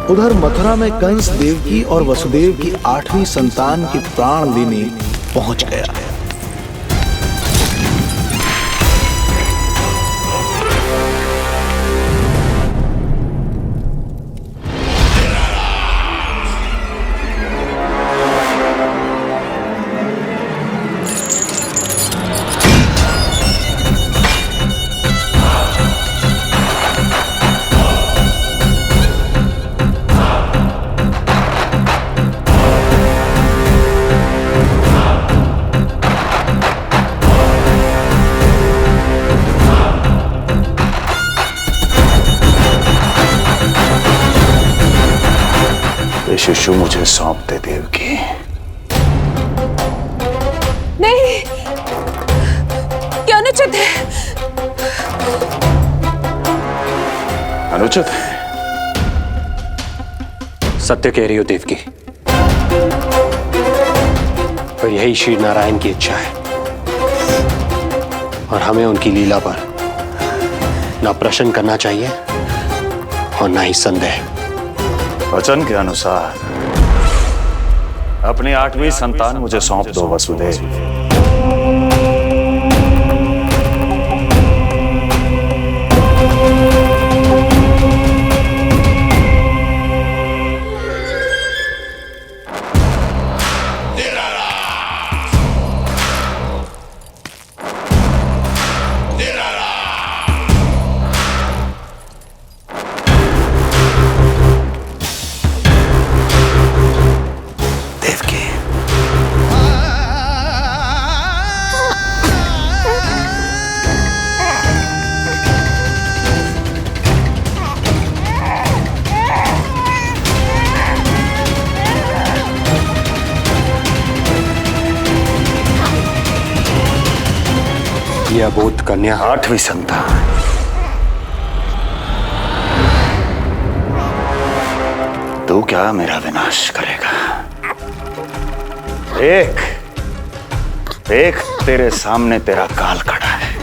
उधर मथुरा में कंस देवकी और वसुदेव की 8वीं संतान के प्राण लेने पहुंच गया। शिशु मुझे सौंप दे देवकी। नहीं, क्या अनुचित है। अनुचित है? सत्य कह रही हो देवकी, पर यही श्री नारायण की इच्छा है और हमें उनकी लीला पर ना प्रश्न करना चाहिए और ना ही संदेह। वचन के अनुसार अपनी 8वीं संतान मुझे सौंप दो वसुदेव। यह अबोध कन्या 8वीं संतान। तू क्या मेरा विनाश करेगा? एक तेरे सामने तेरा काल खड़ा है।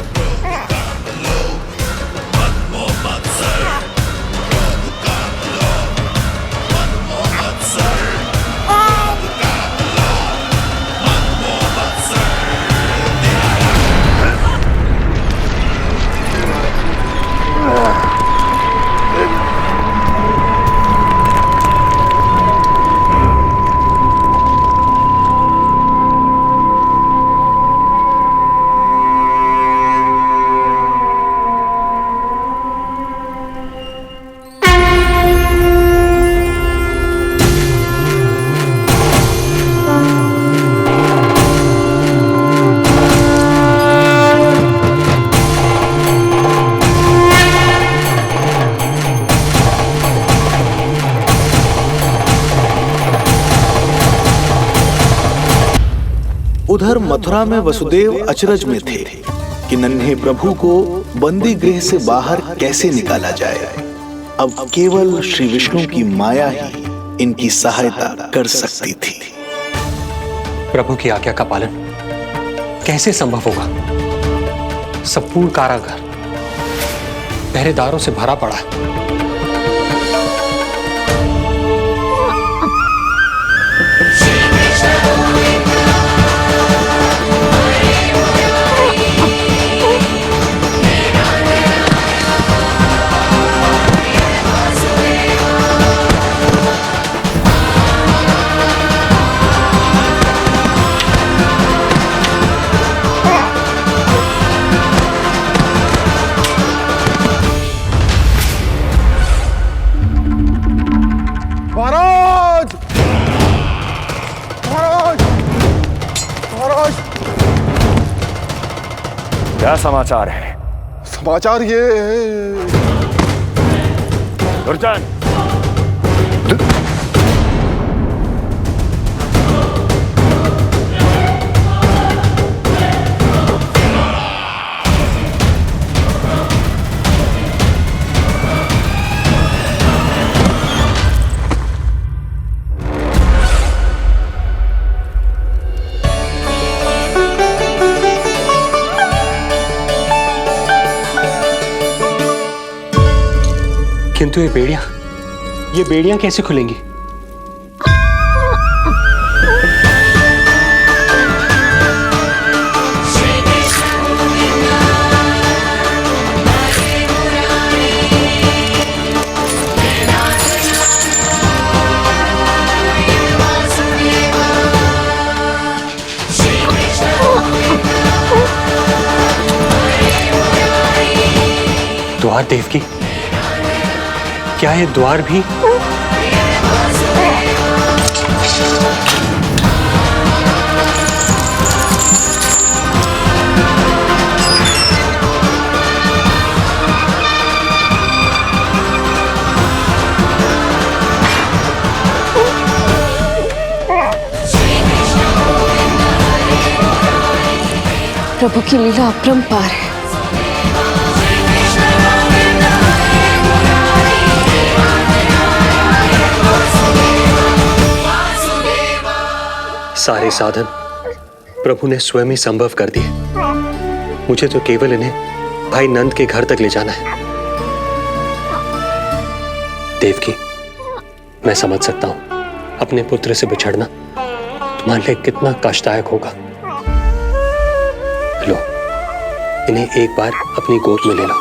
उधर मथुरा में वसुदेव अचरज में थे कि नन्हे प्रभु को बंदी गृह से बाहर कैसे निकाला जाए। अब केवल श्री विष्णु की माया ही इनकी सहायता कर सकती थी। प्रभु की आज्ञा का पालन कैसे संभव होगा? संपूर्ण कारागार पहरेदारों से भरा पड़ा है। क्या समाचार है? समाचार ये दुर्जन, किंतु ये बेड़ियां ये बेड़ियां कैसे खुलेंगी? द्वार देवकी, क्या ये द्वार भी? प्रभु की लीला अपरंपार है। सारे साधन प्रभु ने स्वयं ही संभव कर दिए। मुझे तो केवल इन्हें भाई नंद के घर तक ले जाना है। देवकी, मैं समझ सकता हूं अपने पुत्र से बिछड़ना तुम्हारे लिए कितना कष्टदायक होगा। लो, इन्हें एक बार अपनी गोद में ले लो।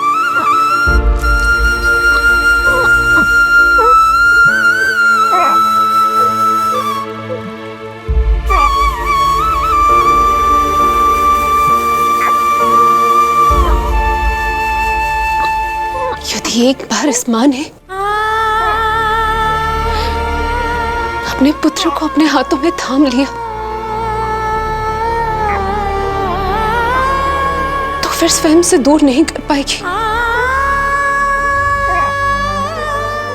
यदि एक बार इस मां ने अपने पुत्र को अपने हाथों में थाम लिया तो फिर स्वयं से दूर नहीं कर पाएगी।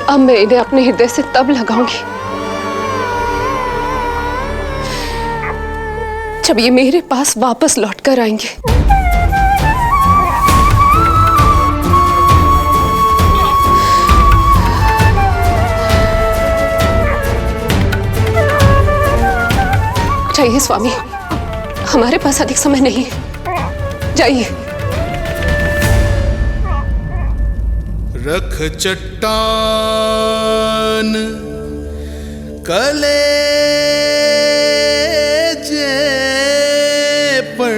अब मैं इन्हें अपने हृदय से तब लगाऊंगी जब ये मेरे पास वापस लौटकर आएंगे। जाइए स्वामी, हमारे पास अधिक समय नहीं है, जाइए। रख चट्टान कलेजे पर,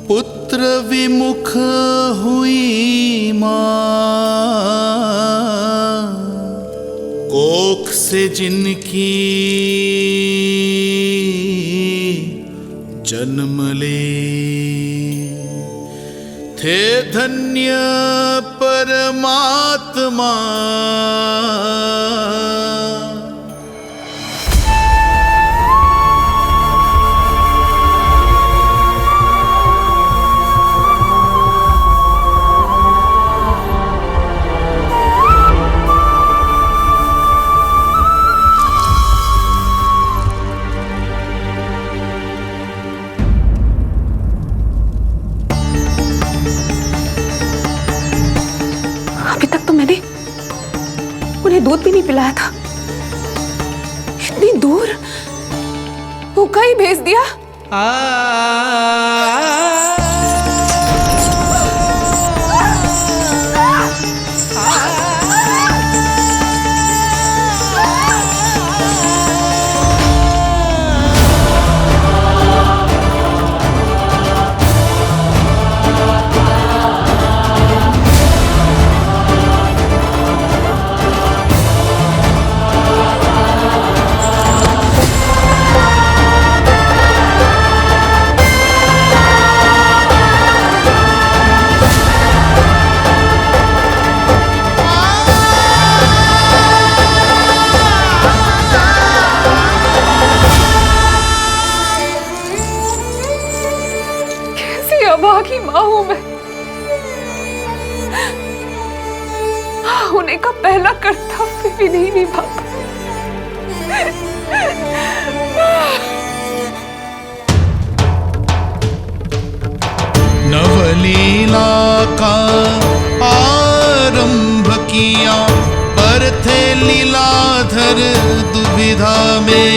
पुत्र विमुख हुई मां, कोख से जिनकी जन्म ले, थे धन्य परमात्मा। उन्हें दूध भी नहीं पिलाया था, इतनी दूर भूखा ही भेज दिया। अभागी मां हूं मैं, होने का पहला कर्तव्य भी नहीं निभा पाई। नवलीला का आरंभ किया, पर थे लीलाधर दुविधा में,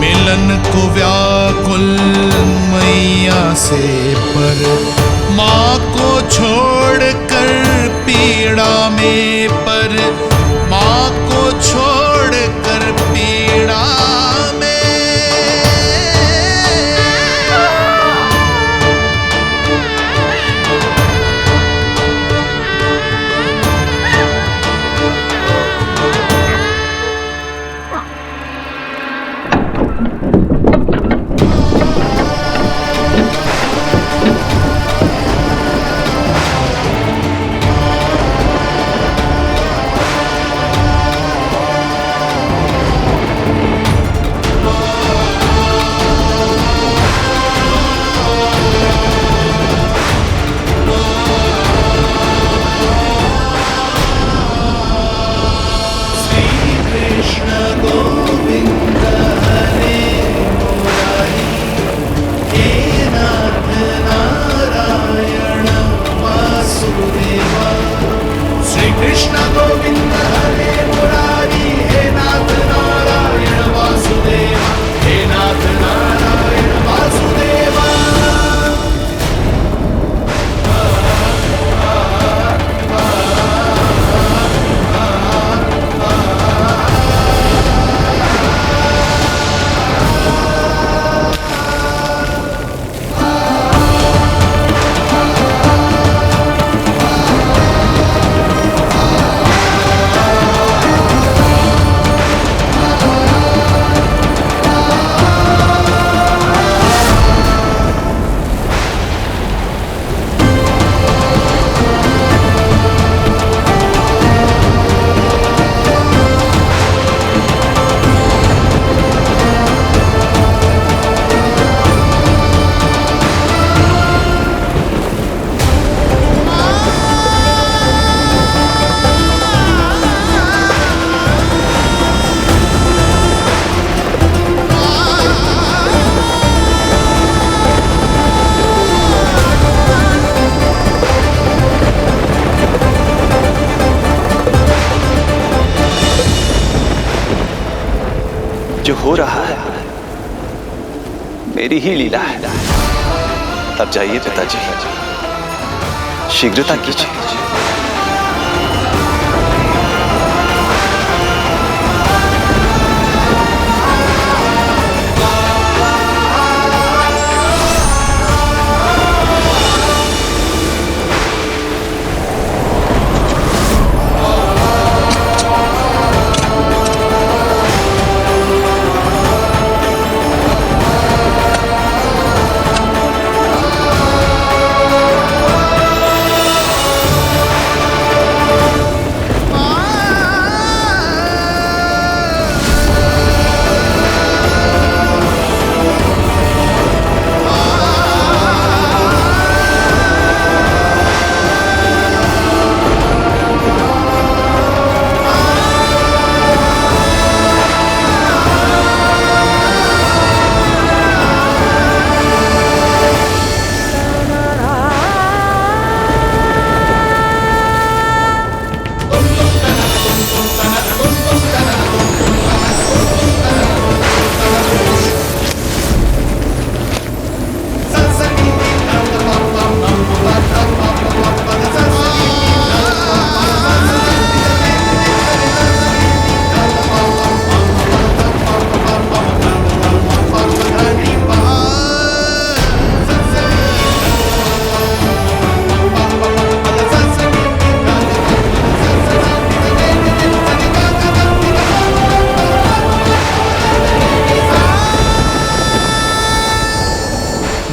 मिलन को व्याकुल मैया से, पर माँ को छोड़कर पीड़ा में, पर छोड़ कर पीड़ा में। जो हो रहा है मेरी ही लीला है। अब जाइए पिताजी, शीघ्रता कीजिए।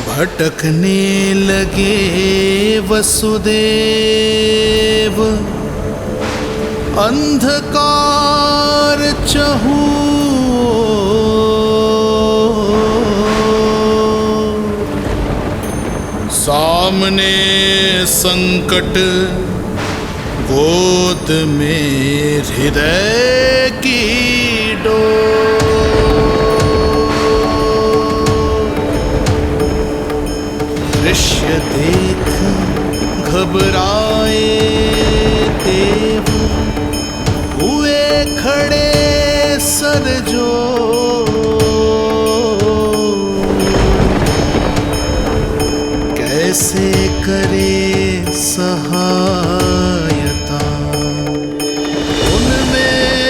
भटकने लगे वसुदेव, अंधकार चहूओर। सामने संकट, गोद में हृदय की डोर। दृश्य देख घबराए देव, हुए खड़े सर जोड़। कैसे करे सहायता, उनमें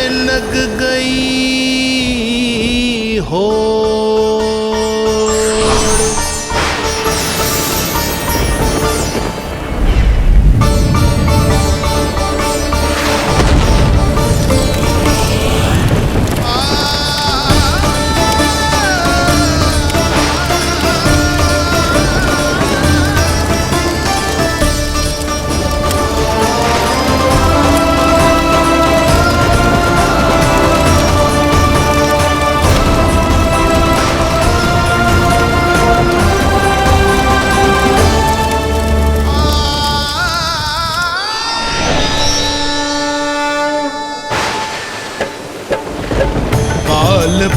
घोर।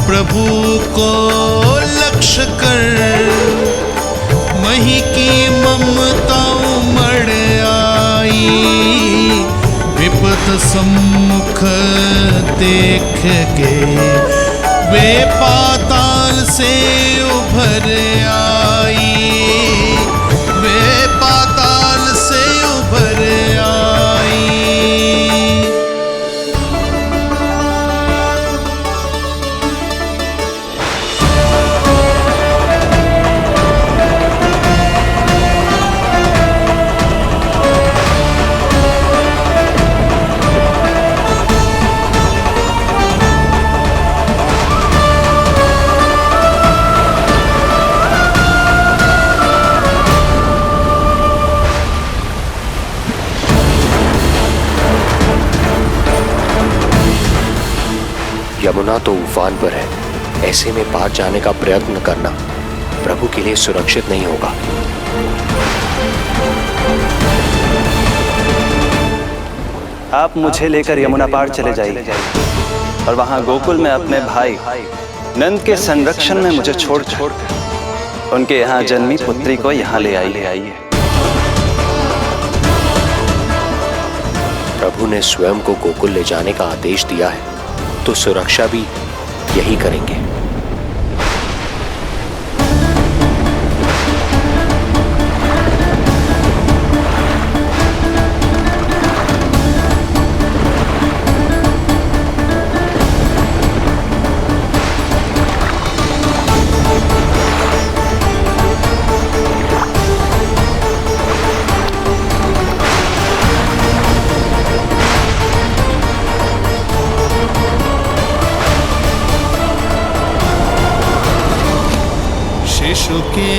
प्रभु को लक्ष्य कर मही की ममता उमड़ आई। विपद सम्मुख देख के वे पाताल से उभर आई। वे पाताल से उभर आई। यमुना तो उफान पर है, ऐसे में पार जाने का प्रयत्न करना प्रभु के लिए सुरक्षित नहीं होगा। आप मुझे लेकर यमुना पार चले जाइए और वहां गोकुल में अपने भाई नंद के संरक्षण में मुझे छोड़ उनके यहाँ जन्मी पुत्री को यहाँ ले आइए। प्रभु ने स्वयं को गोकुल ले जाने का आदेश दिया है, तो सुरक्षा भी यही करेंगे। शिशु के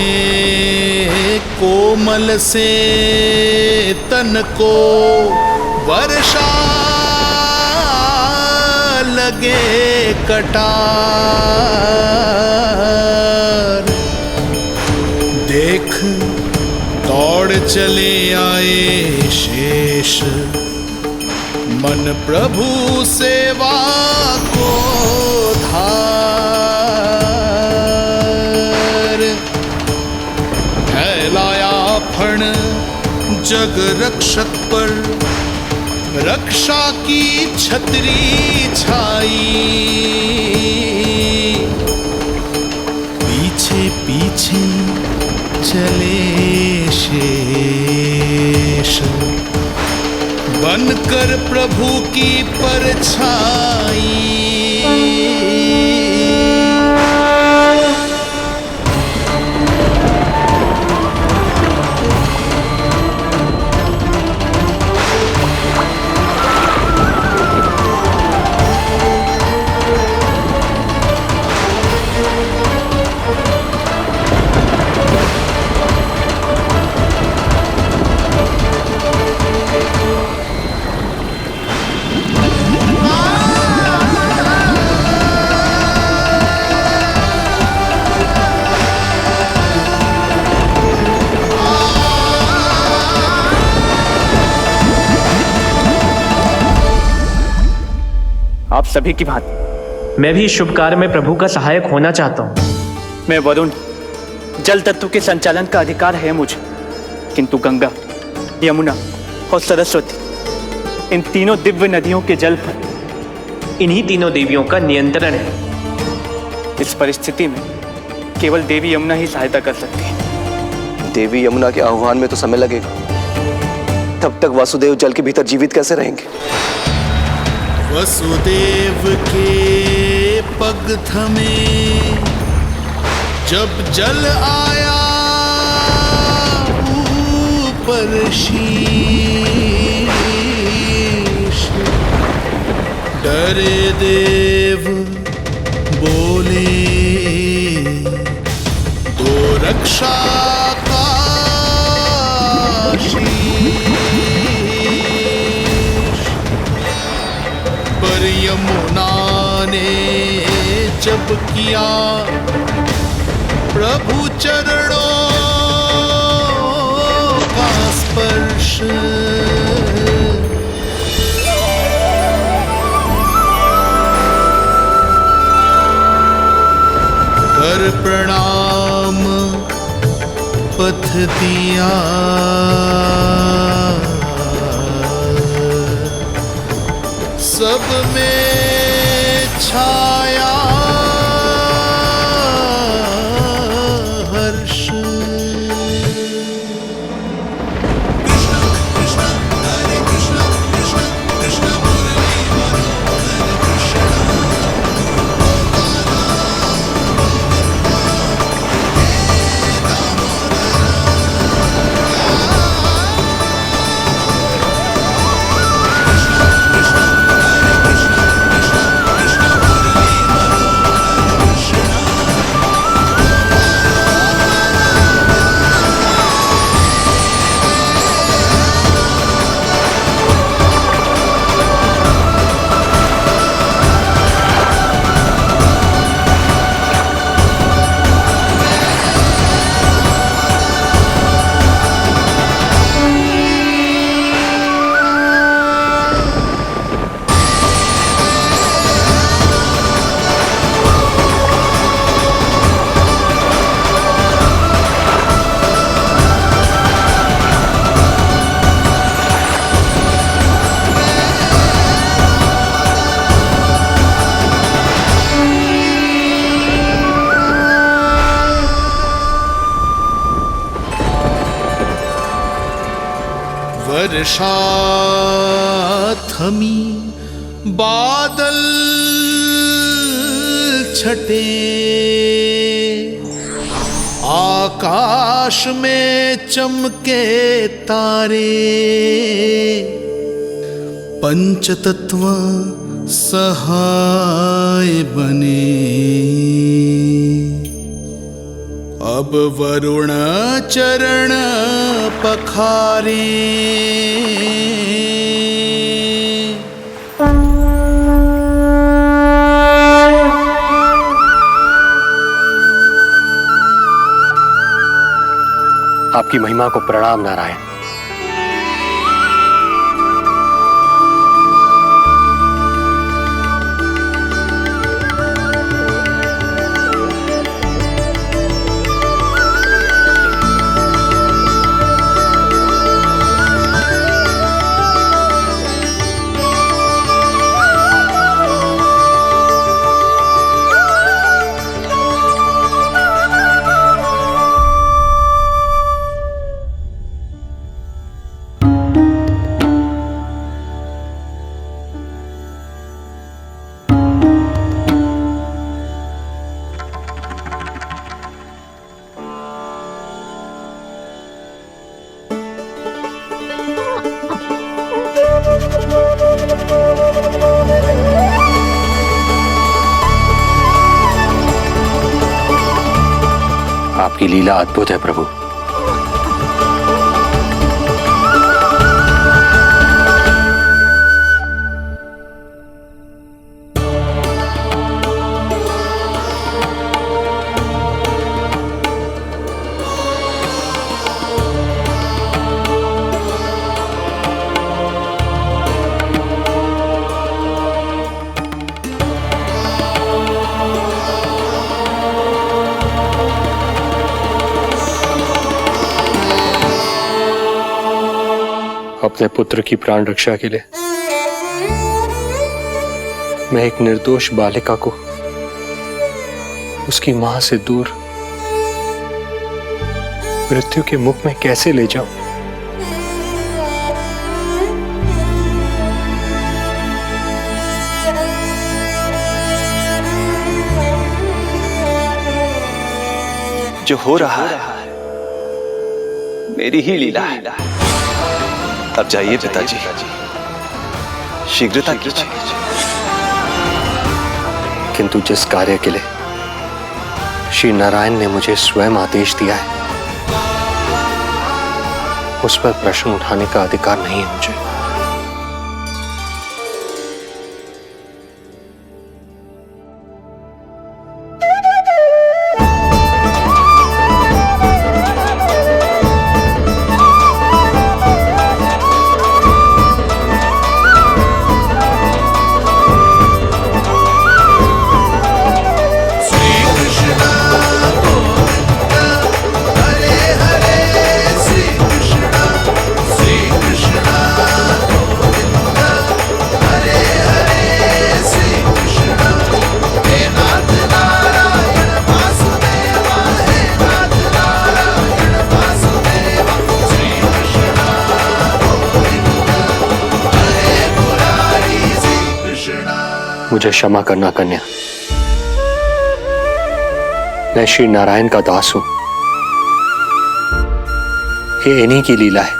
कोमल से तन को वर्षा लगे कटार। देख दौड़ चले आए शेष मन प्रभु सेवा को धार। फैलाया फण जग रक्षक पर रक्षा की छतरी छाई। पीछे पीछे चले शेष बनकर प्रभु की परछाई। आप सभी की भांति मैं भी इस शुभ कार्य में प्रभु का सहायक होना चाहता हूँ। मैं वरुण, जल तत्व के संचालन का अधिकार है मुझे, किंतु गंगा, यमुना और सरस्वती इन तीनों दिव्य नदियों के जल पर इन्हीं तीनों देवियों का नियंत्रण है। इस परिस्थिति में केवल देवी यमुना ही सहायता कर सकती है। देवी यमुना के आह्वान में तो समय लगेगा, तब तक वासुदेव जल के भीतर जीवित कैसे रहेंगे? वसुदेव के पग थमे जब जल आया ऊपर शीश, डरे देव बोले तो रक्षा का शीश। पर यमुना ने जब किया प्रभु चरणों का स्पर्श, कर प्रणाम पथ दिया, सब में छाया हर्ष। वर्षा थमी बादल छटे, आकाश में चमके तारे, पंचतत्व सहाय बने। अब वरुण चरण पखारे, आपकी महिमा को प्रणाम नारायण। आपकी लीला अद्भुत है प्रभु। अपने पुत्र की प्राण रक्षा के लिए मैं एक निर्दोष बालिका को उसकी मां से दूर मृत्यु के मुख में कैसे ले जाऊं? जो हो रहा है मेरी ही लीला है। अब जाइए पिताजी, शीघ्रता कीजिए। किंतु जिस कार्य के लिए श्री नारायण ने मुझे स्वयं आदेश दिया है, उस पर प्रश्न उठाने का अधिकार नहीं है मुझे। मुझे क्षमा करना कन्या, मैं श्री नारायण का दास हूं। ये इन्हीं की लीला है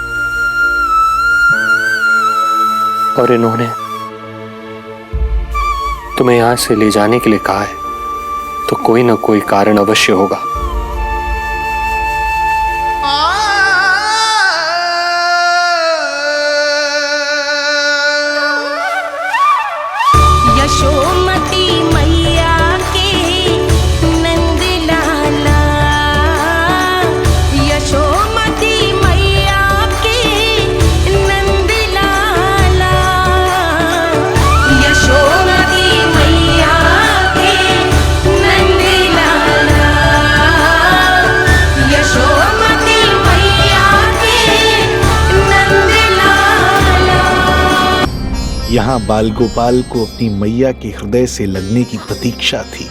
और इन्होंने तुम्हें यहां से ले जाने के लिए कहा है, तो कोई ना कोई कारण अवश्य होगा। यशोमती मैया के नंद लाला, यशोमती मैया के नंद लाला, यशोमती मैया के नंद लाला, यशोमती मैया के नंद लाला। यहाँ बाल गोपाल को अपनी मैया के हृदय से लगने की प्रतीक्षा थी,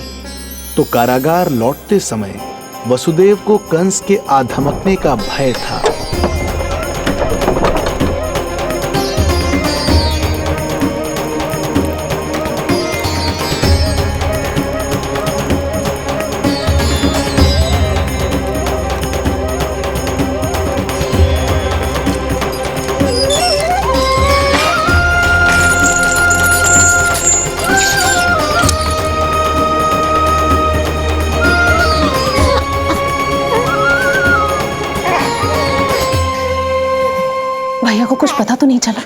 तो कारागार लौटते समय वसुदेव को कंस के आ धमकने का भय था। भैया को कुछ पता तो नहीं चला?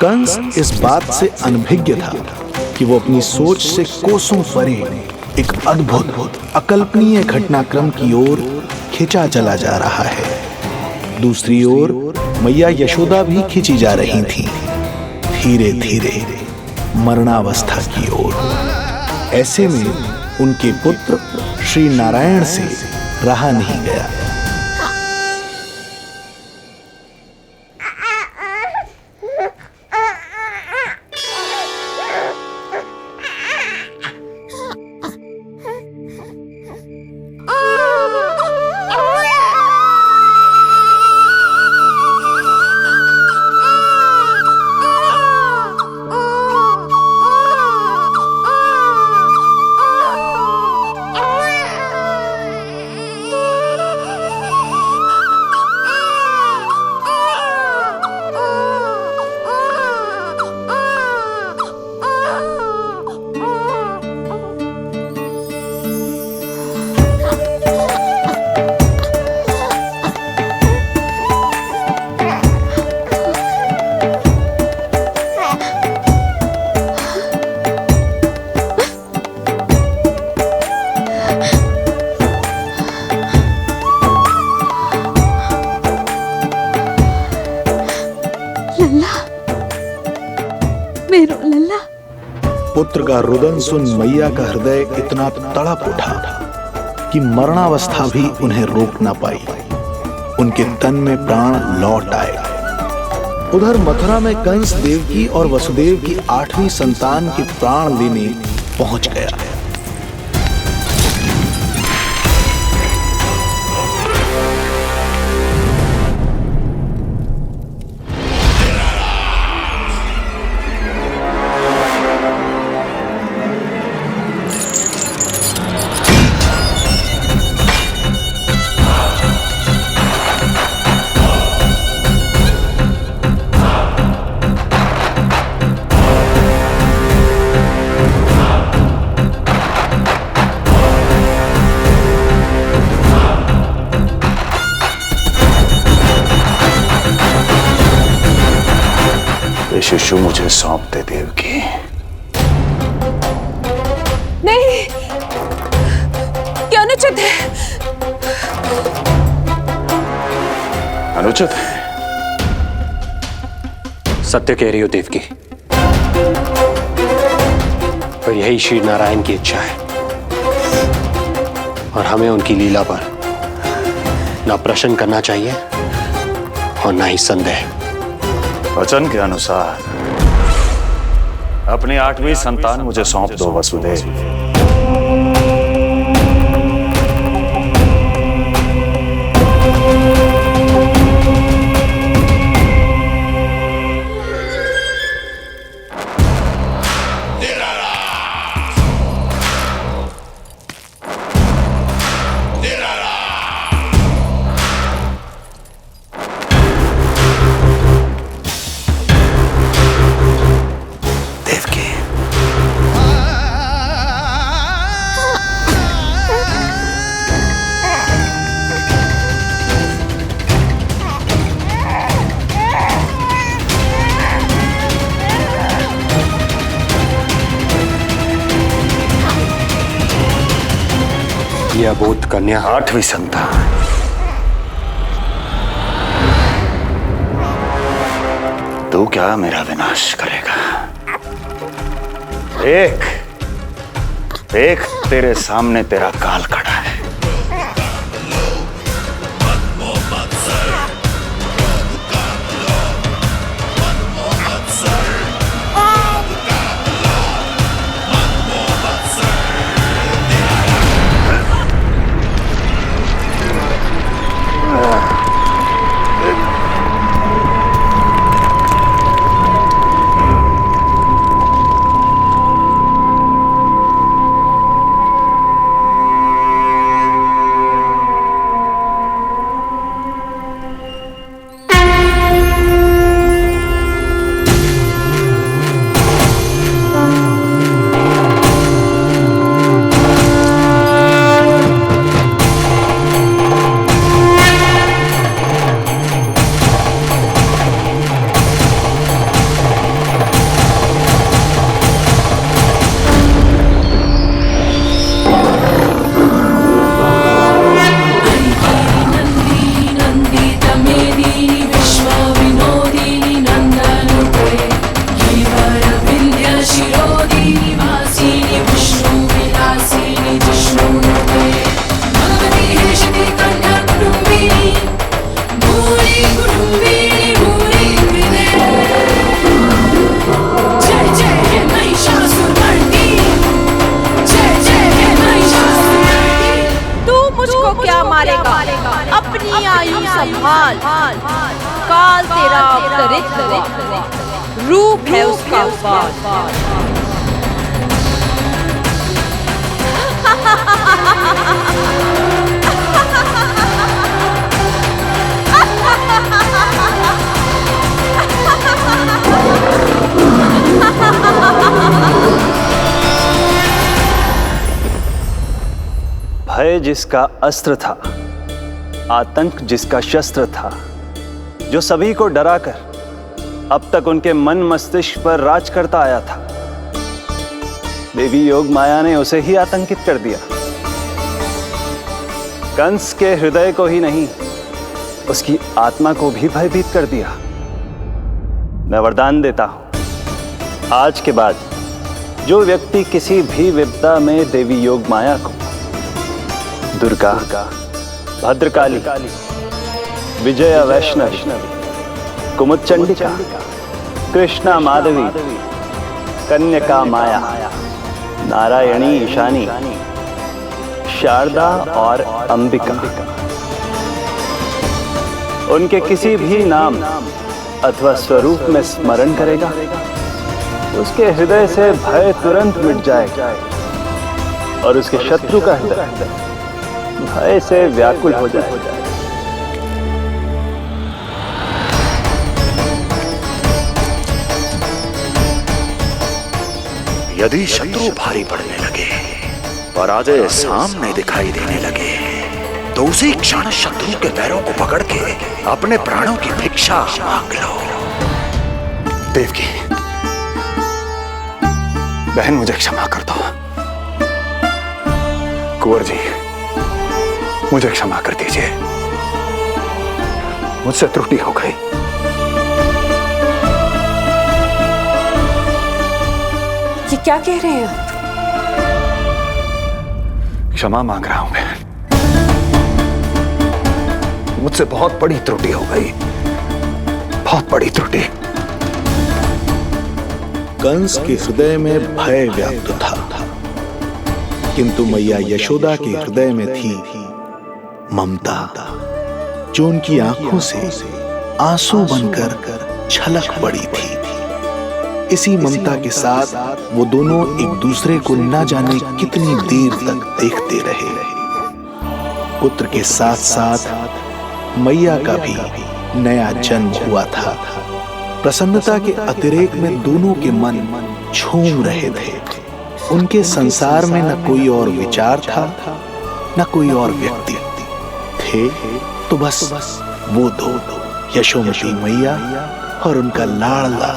कंस इस बात से अनभिज्ञ था कि वो अपनी सोच से कोसों परे एक अद्भुत अकल्पनीय घटनाक्रम की ओर खिंचा चला जा रहा है। दूसरी ओर मैया यशोदा भी खिंची जा रही थी, धीरे धीरे मरणावस्था की ओर। ऐसे में उनके पुत्र श्री नारायण से रहा नहीं गया। पुत्र का रुदन सुन मैया का हृदय इतना तड़प उठा कि मरणावस्था भी उन्हें रोक ना पाई। उनके तन में प्राण लौट आए। उधर मथुरा में कंस देवकी और वसुदेव की 8वीं संतान के प्राण लेने पहुंच गया। शिशु मुझे सौंप दे देवकी। नहीं, क्या अनुचित है? अनुचित है? सत्य कह रही हो देवकी, और यही श्री नारायण की इच्छा है, और हमें उनकी लीला पर ना प्रश्न करना चाहिए और ना ही संदेह। वचन के अनुसार अपनी 8वीं संतान मुझे सौंप दो वसुदेव। यह अबोध कन्या 8वीं संतान तू क्या मेरा विनाश करेगा? एक तेरे सामने तेरा काल खड़ा है। अपनी आयु संभाल, काल तेरा अवतरित रूप है उसका बाल। भय जिसका अस्त्र था, आतंक जिसका शस्त्र था, जो सभी को डराकर अब तक उनके मन मस्तिष्क पर राज करता आया था, देवी योग माया ने उसे ही आतंकित कर दिया। कंस के हृदय को ही नहीं, उसकी आत्मा को भी भयभीत कर दिया। मैं वरदान देता हूं, आज के बाद जो व्यक्ति किसी भी विपदा में देवी योग माया को दुर्गा, भद्रकाली, विजया वैष्णवी, कुमुदचंडिका, कृष्णा माधवी, कन्यका माया, नारायणी ईशानी, शारदा और अंबिका, उनके किसी भी नाम अथवा स्वरूप में स्मरण करेगा, उसके हृदय से भय तुरंत मिट जाएगा और उसके शत्रु का हृदय भय से व्याकुल हो जाएगा। यदि शत्रु भारी पड़ने लगे, पराजय सामने दिखाई देने लगे, तो उसी क्षण शत्रु के पैरों को पकड़ के अपने प्राणों की भिक्षा मांग लो। देवकी, बहन मुझे क्षमा कर दो। कुंवर जी, मुझे क्षमा कर दीजिए, मुझसे त्रुटि हो गई। ये क्या कह रहे हैं आप? क्षमा मांग रहा हूं बहन, मुझसे बहुत बड़ी त्रुटि हो गई, बहुत बड़ी त्रुटि। कंस के हृदय में भय व्याप्त था, किंतु मैया यशोदा के हृदय में थी ममता, जो उनकी आंखों से आंसू बनकर छलक पड़ी थी। इसी ममता के साथ वो दोनों एक दूसरे को न जाने कितनी देर तक देखते रहे। पुत्र के साथ साथ मैया का भी नया जन्म हुआ था। प्रसन्नता के अतिरेक में दोनों के मन झूम रहे थे। उनके संसार में न कोई और विचार था, न कोई और व्यक्ति थे, तो बस वो दो, यशोमती मैया और उनका लाडला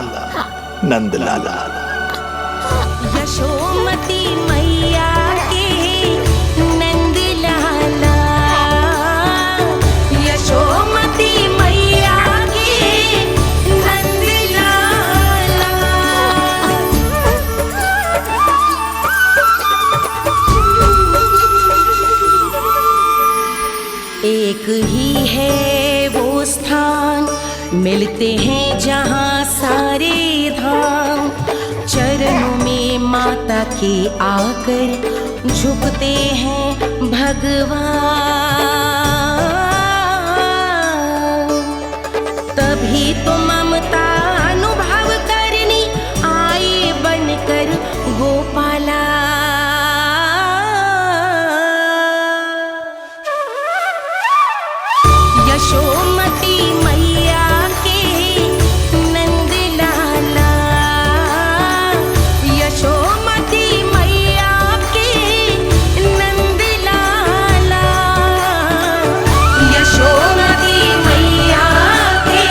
नंद लाला। यशोमती मैया के नंद लाला, यशोमती मैया के नंद लाला। एक ही है वो स्थान, मिलते हैं जहाँ सारे धाम। चरणों में माता के आकर झुकते हैं भगवान। तभी तो ममता अनुभव करनी आए बनकर गोपाला। यशोमती मैया के नंद लाला, यशोमती मैया के नंद लाला, यशोमती मैया के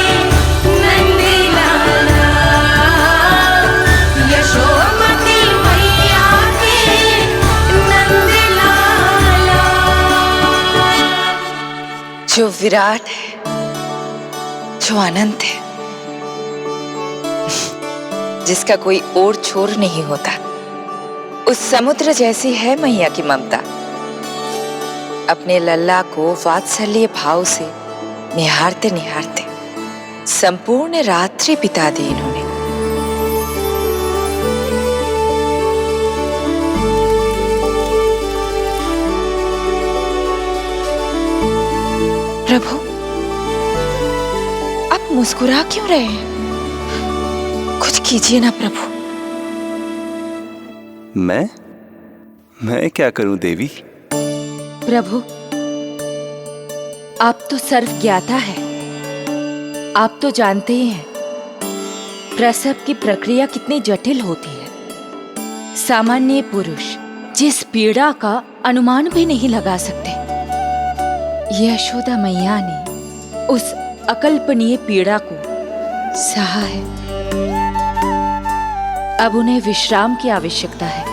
नंद लाला, यशोमती मैया के नंद लाला। जो विराट है, जो अनंत है, जिसका कोई ओर छोर नहीं होता, उस समुद्र जैसी है मैया की ममता। अपने लल्ला को वात्सल्य भाव से निहारते निहारते संपूर्ण रात्रि बिता दी इन्होंने। प्रभु, आप मुस्कुरा क्यों रहे हैं? कुछ कीजिए ना प्रभु। मैं क्या करूं देवी? प्रभु, आप तो सर्वज्ञाता है। आप तो जानते ही हैं प्रसव की प्रक्रिया कितनी जटिल होती है। सामान्य पुरुष जिस पीड़ा का अनुमान भी नहीं लगा सकते, यशोदा मैया ने उस अकल्पनीय पीड़ा को सहा है। अब उन्हें विश्राम की आवश्यकता है।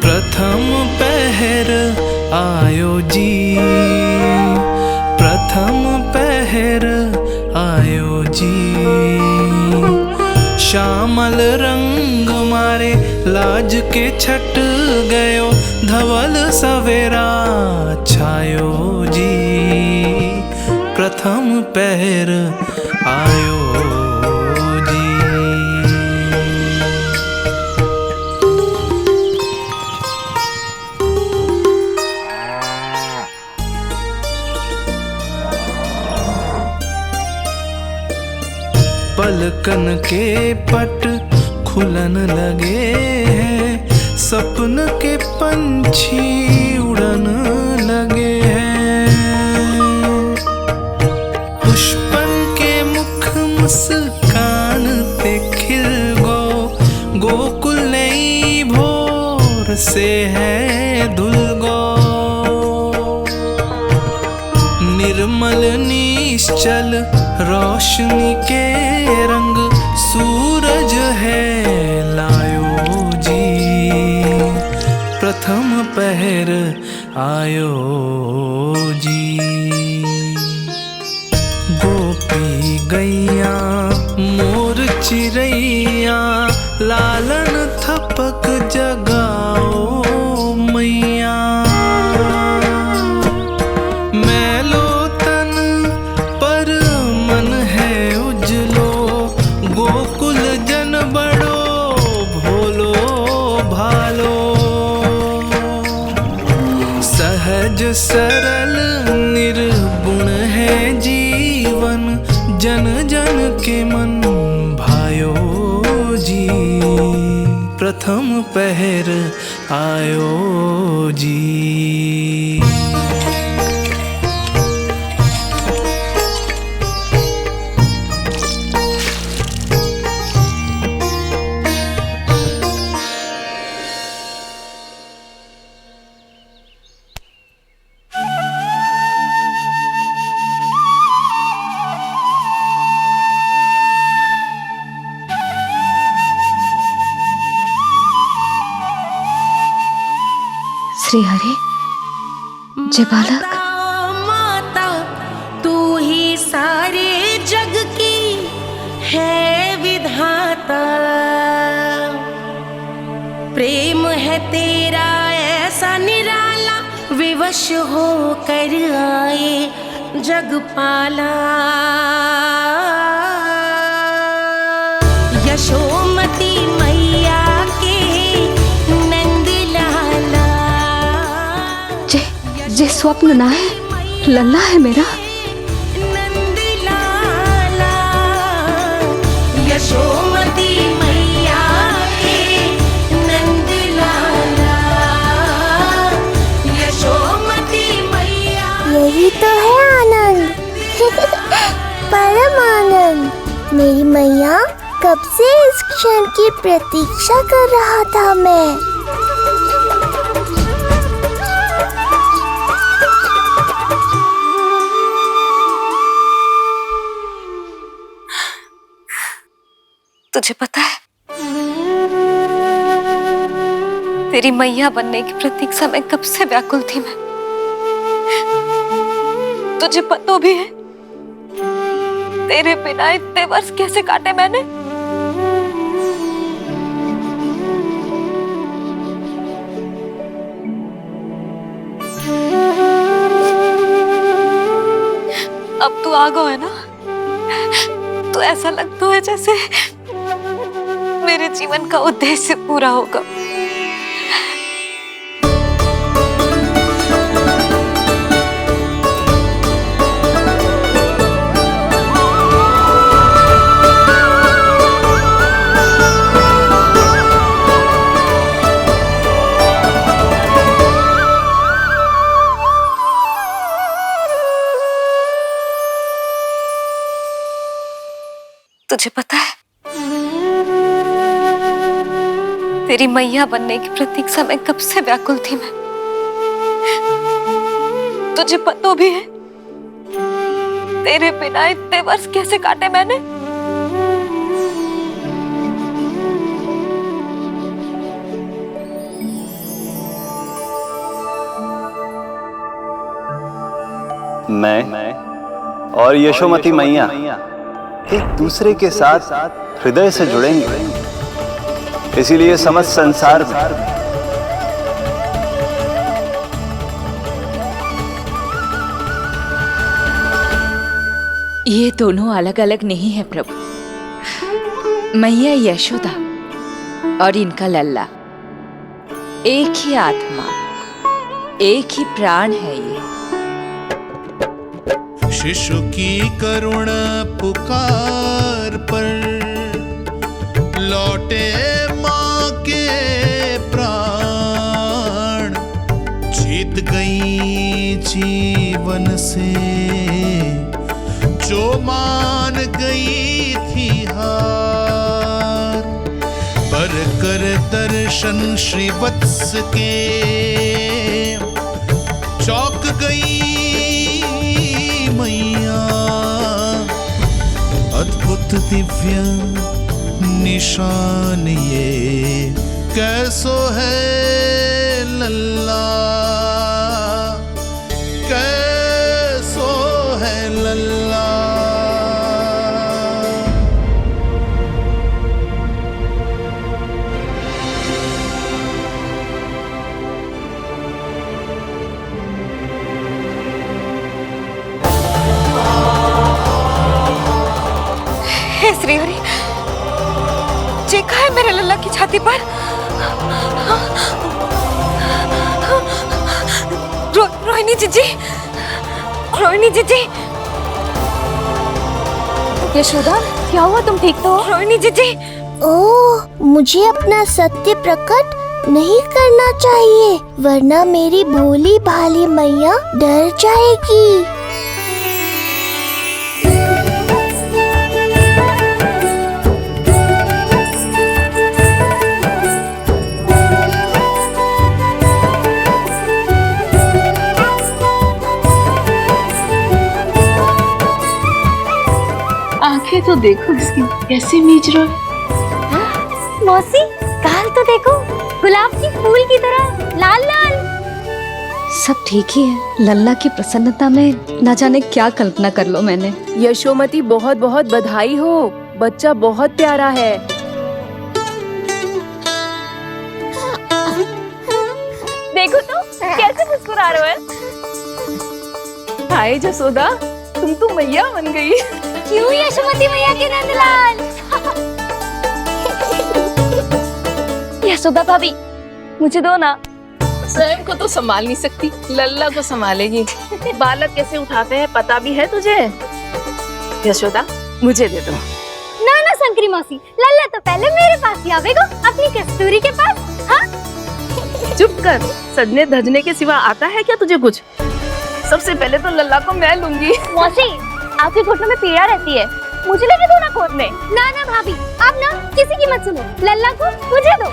प्रथम पहर आयो जी, प्रथम पहर आयो जी। श्यामल रंग मारे लाज के छट गयो, धवल सवेरा छायो जी। प्रथम पहर आयो जी। पलकन के पट खुलन लगे हैं, सपन के पंछी उड़न लगे हैं। पुष्पन के मुख मुस्कान ते खिल गो, गोकुल नई भोर से है धुल गो। निर्मल निश्चल रोशनी के रंग, सूरज है लायो जी। प्रथम पहर आयो जी। गोपी गैया मोर चिड़ैया, लालन थपक जगाओ मैया। मैलो तन पर मन है उजलो, गोकुल जन बड़ो भोलो भालो। सहज सरल निर्गुण है जीवन, जन जन के मन भायो जी। प्रथम पहर आयो जी। श्री हरि, जय बालक। माता तू ही सारे जग की है विधाता, प्रेम है तेरा ऐसा निराला, विवश हो कर आए जग पाला। यशोमती मैया के नंद लाला, जे स्वप्न ना है, लल्ला है मेरा। नंद लाला। यशोमती मैया के नंद लाला, यशोमती मैया। यही तो है आनंद, परम आनंद। मेरी मैया, कब से इस क्षण की प्रतीक्षा कर रहा था मैं। तुझे पता है, तेरी मैया बनने की प्रतीक्षा में कब से व्याकुल थी मैं। तुझे पता भी है तेरे बिना इतने वर्ष कैसे काटे मैंने। अब तू आ गो है ना, तो ऐसा लगता है जैसे मेरे जीवन का उद्देश्य पूरा होगा। तुझे पता है, तेरी मैया बनने की प्रतीक्षा में कब से व्याकुल थी मैं। तुझे पता भी है तेरे बिना इतने वर्ष कैसे काटे मैंने। मैं और यशोमती मैया एक दूसरे के साथ हृदय से जुड़ेंगे। इसीलिए समस्त संसार में ये दोनों अलग अलग नहीं है प्रभु। मैया यशोदा और इनका लल्ला एक ही आत्मा, एक ही प्राण है ये। शिशु की करुण पुकार पर लौटे माँ के प्राण, जीत गई जीवन से जो मान गई थी हार। पर कर दर्शन श्री वत्स के चौंक गई मैया, अद्भुत दिव्य निशान ये कैसो है लल्ला, कैसो है लल्ला। श्री हरि, देखा है मेरे लल्ला की छाती पर? रोहिणी जीजी, रोहिणी जीजी। यशोदा, क्या हुआ, तुम ठीक तो हो? रोहिणी जीजी। ओह, मुझे अपना सत्य प्रकट नहीं करना चाहिए, वरना मेरी भोली भाली मैया डर जाएगी। आंखें तो देखो इसकी कैसे मीच रहा है। मौसी, गाल तो देखो, गुलाब की फूल की तरह लाल लाल। सब ठीक ही है। लल्ला की प्रसन्नता में न जाने क्या कल्पना कर लो मैंने। यशोमती, बहुत बहुत बधाई हो, बच्चा बहुत प्यारा है। देखो तो कैसे मुस्कुरा रहे हो। हाय जसोदा, तुम तो मैया बन गई। क्यों यशोमती मैया के नंदलाल। यशोदा भाभी, मुझे दो ना। स्वयं को तो संभाल नहीं सकती, लल्ला को संभालेगी। बालक कैसे उठाते हैं पता भी है तुझे? यशोदा, मुझे दे दो। ना ना शंकरी मौसी, लल्ला तो पहले मेरे पास ही आवेगा, अपनी कस्तूरी के पास। हाँ? चुप कर, सजने धजने के सिवा आता है क्या तुझे कुछ? सबसे पहले तो लल्ला को मैं लूंगी। मौसी, आपके घुटनों में पीड़ा रहती है, मुझे लेके दो ना गोद में। ना ना भाभी, आप ना किसी की मत सुनो, लल्ला को मुझे दो।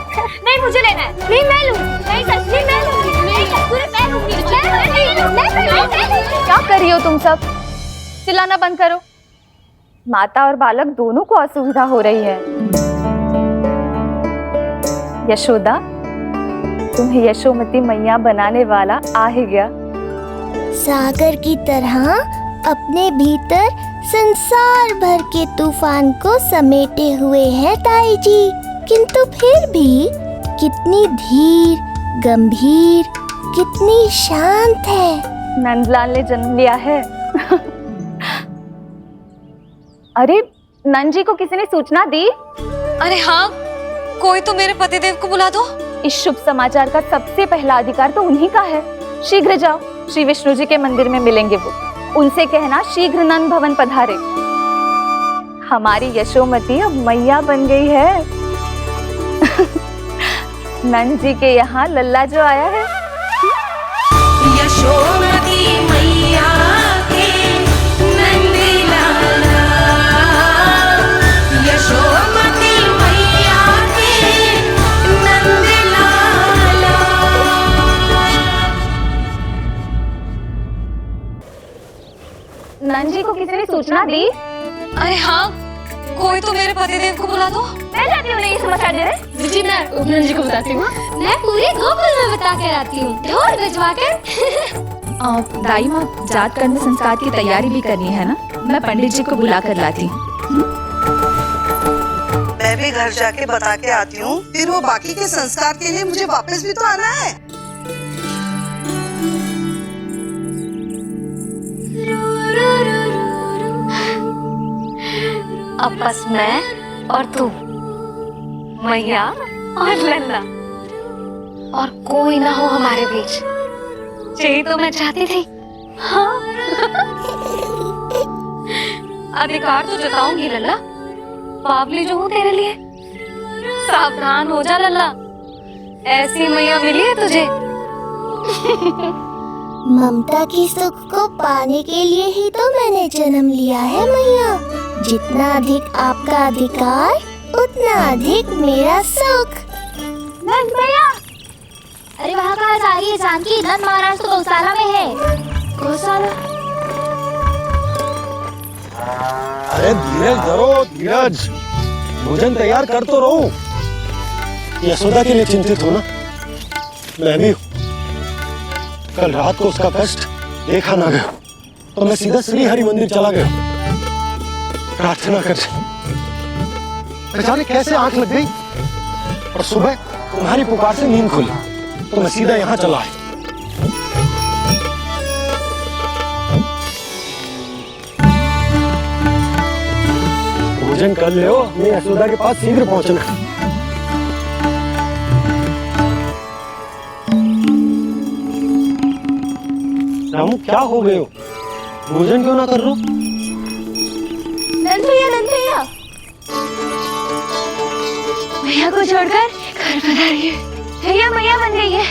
नहीं, मुझे लेना है। नहीं, मैं लूंगी। नहीं सच, मैं लूंगी। नहीं कस्तूरी, मैं लूंगी। क्या कर रही हो तुम सब? चिल्लाना बंद करो। माता और बालक दोनों को असुविधा हो रही है। यशोदा, तुम्हें यशोमती मैया बनाने वाला आ ही गया। सागर की तरह अपने भीतर संसार भर के तूफान को समेटे हुए हैं ताई जी, किंतु फिर भी कितनी धीर, गंभीर, कितनी शांत है। नंदलाल ने जन्म लिया है। अरे, नंद जी को किसी ने सूचना दी? अरे हाँ, कोई तो मेरे पतिदेव को बुला दो। इस शुभ समाचार का सबसे पहला अधिकार तो उन्हीं का है। शीघ्र जाओ, श्री विष्णु जी के मंदिर में मिलेंगे वो। उनसे कहना शीघ्र नंद भवन पधारे। हमारी यशोमती अब मैया बन गई है। नंद जी के यहाँ लल्ला जो आया है। यशोमती मैया के नंद लाला, यशोमती मैया के नंद लाला। नंद जी को किसी ने सूचना दी? अरे हाँ, कोई तो मेरे पतिदेव को बुला दो। मैं जाती हूँ, नहीं समाचार दे रहे। जी, मैं उपनंद जी को बताती हूँ। मैं पूरे गोकुल में बता कर आती हूँ, ढोल बजवा कर। दाई माँ, जात कर्म संस्कार की तैयारी भी करनी है ना? मैं पंडित जी को बुला कर लाती हूँ। मैं भी घर जाके बता के आती हूँ, फिर वो बाकी के संस्कार के लिए मुझे वापस भी तो आना है। अब बस मैं और तू, मैया और लल्ला, और कोई ना हो हमारे बीच। यही तो मैं चाहती थी। हाँ। अधिकार तो जताऊंगी लल्ला, बावली जो हूँ तेरे लिए। सावधान हो जा लल्ला, ऐसी मैया मिली है तुझे। ममता की सुख को पाने के लिए ही तो मैंने जन्म लिया है मैया। जितना अधिक आपका अधिकार, उतना अधिक मेरा सुख। नंद भैया, अरे वहाँ कहाँ जा रही है जानकी? नंद महाराज तो गौशाला में है। गौशाला? अरे धीरज धरो, धीरज। भोजन तैयार कर तो रहो। यशोदा के लिए चिंतित हो ना? मैं भी हूँ। कल रात को उसका कष्ट देखा ना गया तो मैं सीधा श्री हरि मंदिर चला गया प्रार्थना कर। जाने कैसे आंख लग गई और सुबह तुम्हारी पुकार से नींद खुली तो मैं सीधा यहाँ चला आया। भोजन कर ले, हमें यशोदा के पास शीघ्र पहुंचना। रामू, क्या हो गए हो? भोजन क्यों ना कर लो? नंद भैया, नंद भैया, मैया को छोड़कर घर पधारी है। भैया मैया बन गई है।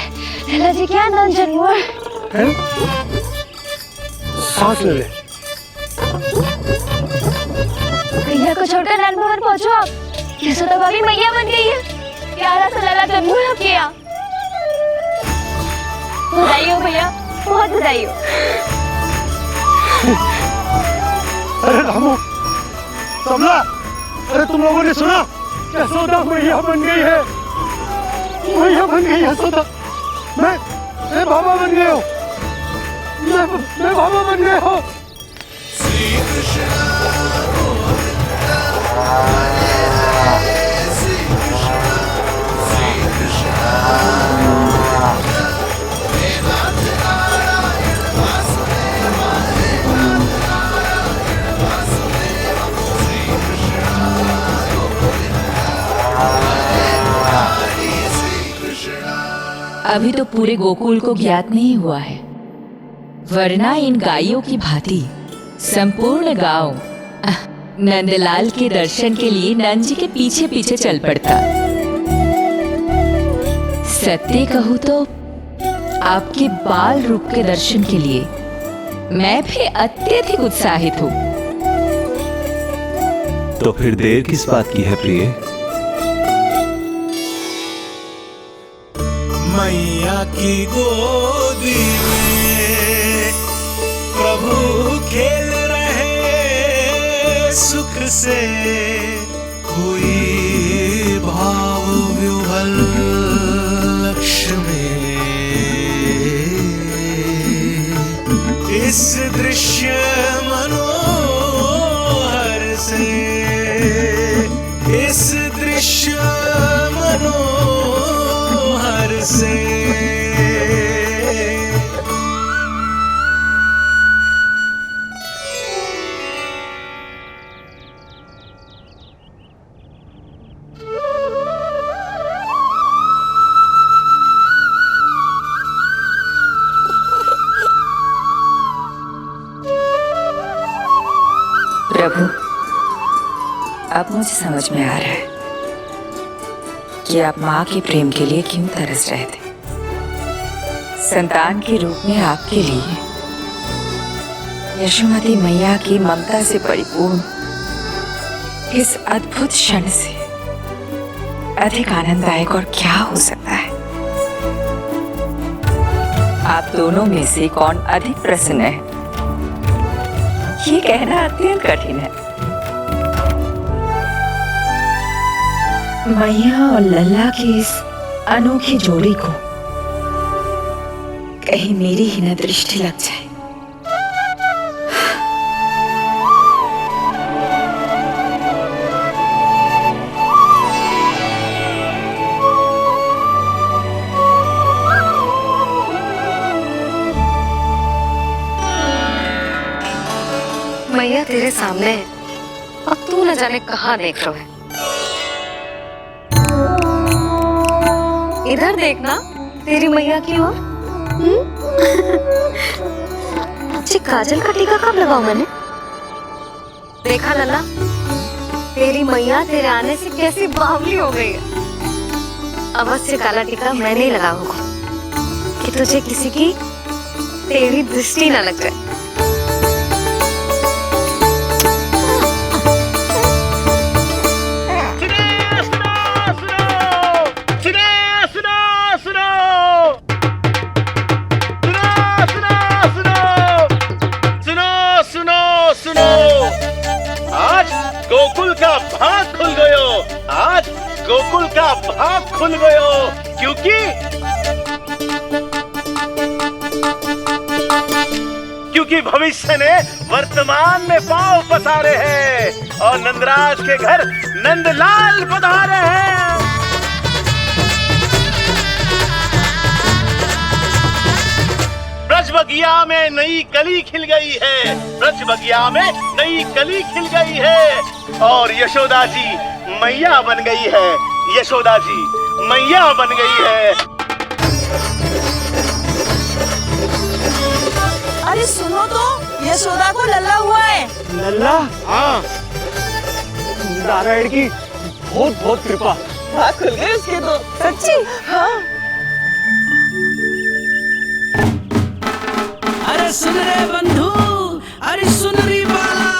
लल्ला जी क्या नंद जन्म है? सांस ले ले। भैया को छोड़कर नंद भवन पहुंचो आप। यशोदा भाभी मैया बन गई है। प्यारा सा लल्ला जन्म है आपके यहाँ। बधाई हो भैया, बहुत बधाई हो। अरे रामू, कमला, अरे तुम लोगों ने सुना? यशोदा मैया बन गई है। मैया बन गई यशोदा। मैं बाबा बन गया हूँ। मैं बाबा बन गया हूँ। अभी तो पूरे गोकुल को ज्ञात नहीं हुआ है, वरना इन गायों की भांति संपूर्ण गांव नंदलाल के दर्शन के लिए नंद जी के पीछे पीछे चल पड़ता। सत्य कहूँ तो आपके बाल रूप के दर्शन के लिए मैं भी अत्यधिक उत्साहित हूँ। तो फिर देर किस बात की है प्रिय? मैया की गोदी में प्रभु खेल रहे सुख से, कोई भाव व्यूहल लक्ष्य में। इस दृश्य मनोहर से, इस दृश्य मनोहर से। प्रभु, अब मुझे समझ में आ रहा है कि आप माँ के प्रेम के लिए क्यों तरस रहे थे। संतान के रूप में आपके लिए यशोमती मैया की ममता से परिपूर्ण इस अद्भुत क्षण से अधिक आनंददायक और क्या हो सकता है। आप दोनों में से कौन अधिक प्रसन्न है, ये कहना अत्यंत कठिन है। मैया और लल्ला की इस अनोखी जोड़ी को कहीं मेरी ही न दृष्टि लग जाए। मैया तेरे सामने है, अब तू न जाने कहाँ देख रहा है। इधर देखना तेरी मैया की ओर। अच्छी काजल का टीका कब लगाऊं मैंने? देखा लल्ला, तेरी मैया तेरे आने से कैसी बावली हो गई है। अवश्य काला टीका मैंने ही लगा होगा कि तुझे किसी की तेरी दृष्टि न लग जाए। गोकुल का भाग खुल गयो, आज गोकुल का भाग खुल गयो, क्योंकि भविष्य ने वर्तमान में पांव पसारे हैं और नंदराज के घर नंदलाल पधारे हैं। ब्रज बगिया में नई कली खिल गई है, ब्रज बगिया में नई कली खिल गई है और यशोदा जी मैया बन गई है, यशोदा जी मैया बन गई है। अरे सुनो तो, यशोदा को लल्ला हुआ है। लल्ला? हाँ, नारायण की बहुत बहुत कृपा। भाग खुल गए उसके तो। सच्ची? हाँ। अरे सुन रे बंधु, अरे सुन री बाला,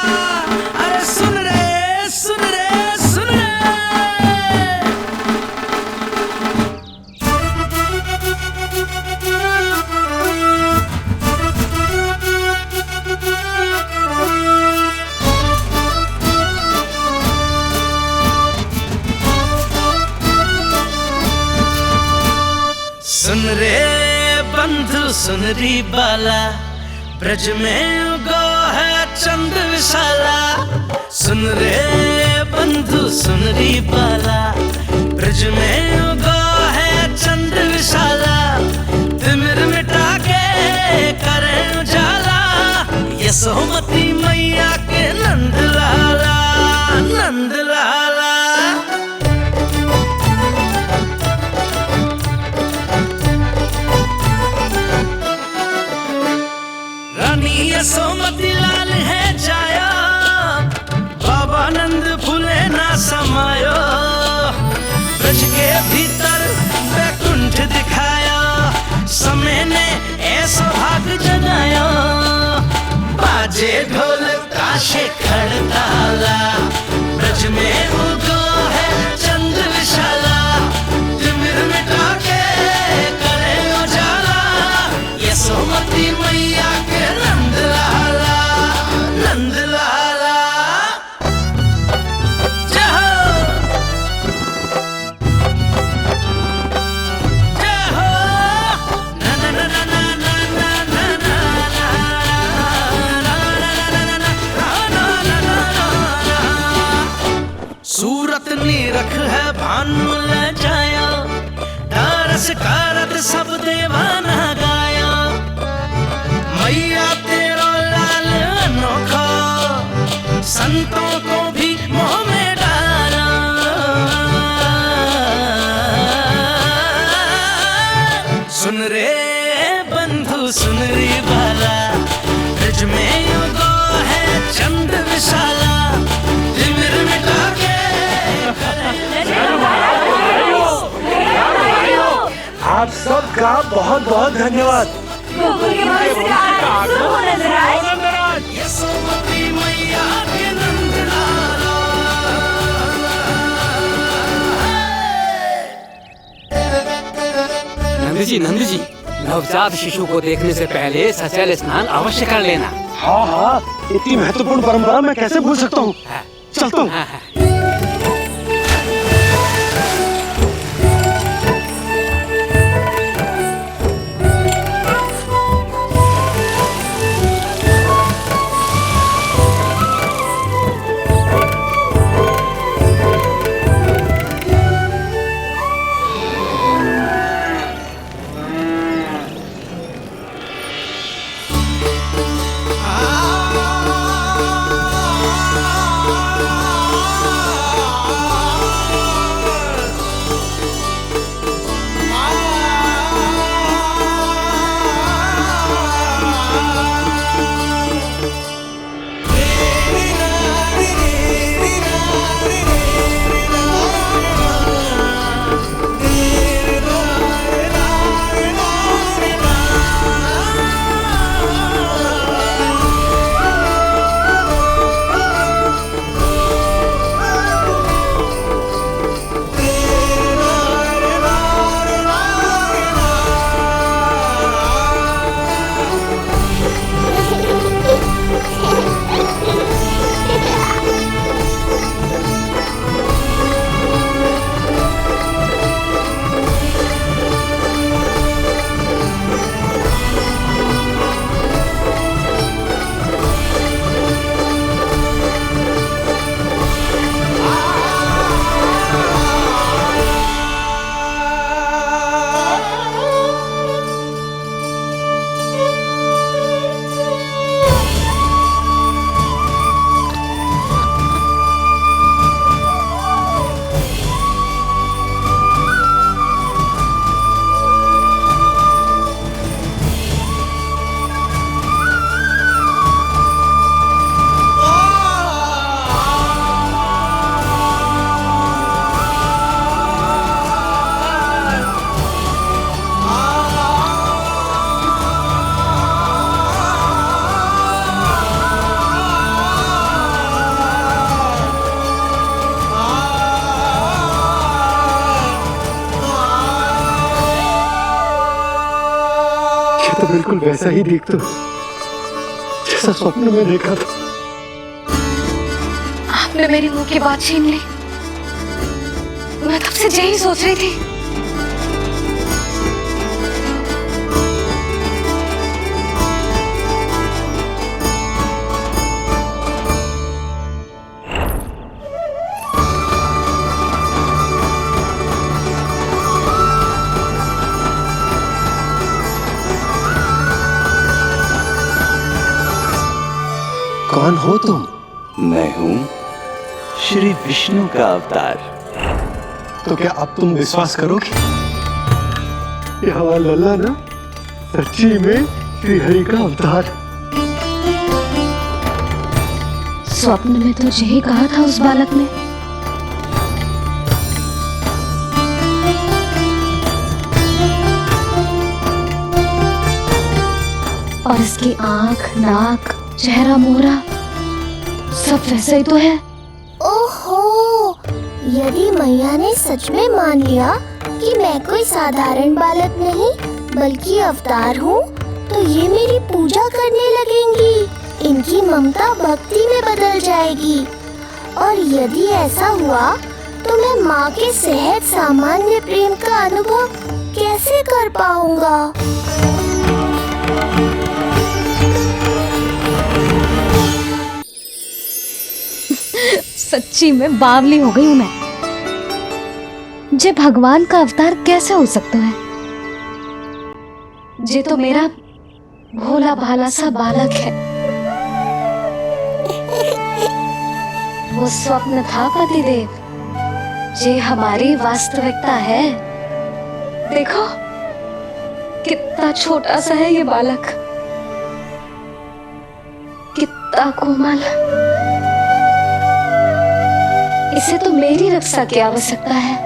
अरे सुन रे, सुन रे, सुन रे। सुन रे बंधु, सुन री बाला, ब्रज में उगो है चंद विशाला। सुन रे बंधु, सुन री बाला, ब्रज में उगो है चंद विशाला। तिमिर मिटा के करे उजाला, यशोमती मैया के नंद लाला, नंद लाला। यशोमती लाल है जाया, बाबा नंद फूले ना समायो। ब्रज के भीतर बैकुंठ दिखाया, समय ने ऐसा भाग जगाया। बाजे ढोल ताशे खड़ताला, ब्रज में उगो है चंद विशाला। तिमिर मिटा के करे उजाला, यशोमती मैया के नंद लाला, नंद लाला। जय हो, जय हो, ना ना ना ना ना ना ना ना ना ना ना ना। सूरत निरख है भानु ले जाया, दारस कारत सब देवाना गाया। मैया तेरा लाल अनोखा, संतों को भी मोह में डाला। सुन रे बंधु, सुन रे बाला, ब्रज में उगो है चंद विशाला। तिमिर मिटा के आप सबका बहुत बहुत धन्यवाद। यशोमती मैया के नंद लाला। नंद जी, नंद जी, नवजात शिशु को देखने से पहले सचल स्नान अवश्य कर लेना। हाँ हाँ, इतनी महत्वपूर्ण परंपरा मैं कैसे भूल सकता हूँ। चलता हूँ। मुझे तो बिल्कुल वैसा ही दिखता जैसा स्वप्न में देखा था। आपने मेरी मुंह की बात छीन ली। मैं कब से यही सोच रही थी। कौन हो तुम? मैं हूँ श्री विष्णु का अवतार। तो क्या अब तुम विश्वास करोगे? ये हमारा लल्ला ना सच्ची में श्री हरि का अवतार। स्वप्न में तो यही कहा था उस बालक ने। और इसकी आंख, नाक, चेहरा, मोहरा सब वैसा ही तो है। ओहो, यदि मैया ने सच में मान लिया कि मैं कोई साधारण बालक नहीं बल्कि अवतार हूँ, तो ये मेरी पूजा करने लगेंगी। इनकी ममता भक्ति में बदल जाएगी। और यदि ऐसा हुआ तो मैं माँ के सहज सामान्य प्रेम का अनुभव कैसे कर पाऊंगा? सच्ची में बावली हो गई हूँ मैं। जे भगवान का अवतार कैसे हो सकता है? जे तो मेरा भोला भाला सा बालक है। वो स्वप्न था पतिदेव, जे हमारी वास्तविकता है। देखो कितना छोटा सा है ये बालक, कितना कोमल। इसे तो मेरी रक्षा की आवश्यकता है,